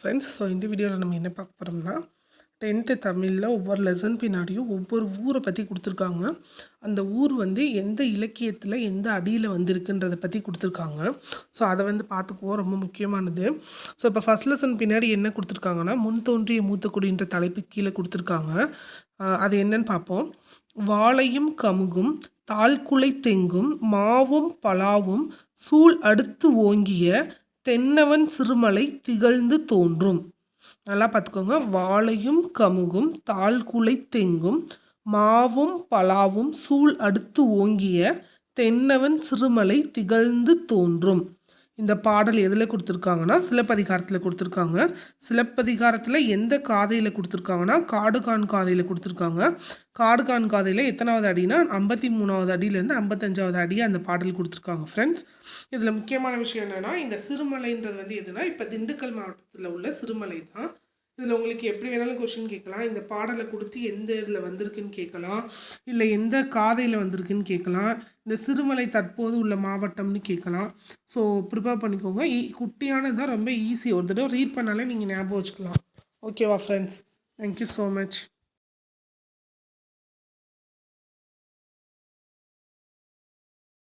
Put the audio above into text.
Friends, so இந்த வீடியோவில் நம்ம என்ன பார்க்க போகிறோம்னா 10th தமிழில் ஒவ்வொரு லெசன் பின்னாடியும் ஒவ்வொரு ஊரை பற்றி கொடுத்துருக்காங்க. அந்த ஊர் வந்து எந்த இலக்கியத்தில் எந்த அடியில் வந்திருக்குன்றதை பற்றி கொடுத்துருக்காங்க. ஸோ அதை வந்து பார்த்துக்குவோம், ரொம்ப முக்கியமானது. ஸோ இப்போ ஃபஸ்ட் லெசன் பின்னாடி என்ன கொடுத்துருக்காங்கன்னா, முன் தோன்றிய மூத்தக்குடின்ற தலைப்பு கீழே கொடுத்துருக்காங்க. அது என்னன்னு பார்ப்போம். வாழையும் கமுகும் தாழ்குலை தெங்கும் மாவும் பலாவும் சூழ் அடுத்து ஓங்கிய தென்னவன் சிறுமலை திகழ்ந்து தோன்றும். நல்லா பார்த்துக்கோங்க. வாழையும் கமுகும் தாழ்குலை தெங்கும் மாவும் பலாவும் சூழ் அடுத்து ஓங்கிய தென்னவன் சிறுமலை திகழ்ந்து தோன்றும். இந்த பாடல் எதில் கொடுத்துருக்காங்கன்னா சிலப்பதிகாரத்தில் கொடுத்துருக்காங்க. சிலப்பதிகாரத்தில் எந்த காதையில் கொடுத்துருக்காங்கன்னா காடுகான் காதையில் கொடுத்துருக்காங்க. காடுகான் காதையில் எத்தனாவது அடினா 53வது அடியிலேருந்து 55வது அடியாக அந்த பாடல் கொடுத்துருக்காங்க. ஃப்ரெண்ட்ஸ், இதில் முக்கியமான விஷயம் என்னென்னா, இந்த சிறுமலைன்றது வந்து எதுனா இப்போ திண்டுக்கல் மாவட்டத்தில் உள்ள சிறுமலை தான். இதில் உங்களுக்கு எப்படி வேணாலும் கொஷின் கேட்கலாம். இந்த பாடலை கொடுத்து எந்த இதில் வந்திருக்குன்னு கேட்கலாம், இல்லை எந்த காதையில் வந்திருக்குன்னு கேட்கலாம், இந்த சிறுமலை தற்போது உள்ள மாவட்டம்னு கேட்கலாம். ஸோ ப்ரிப்பேர் பண்ணிக்கோங்க. குட்டியானது தான், ரொம்ப ஈஸி. ஒரு தடவை ரீட் பண்ணாலே நீங்கள் ஞாபகம் வச்சுக்கலாம். ஓகேவா ஃப்ரெண்ட்ஸ்? Thank you so much.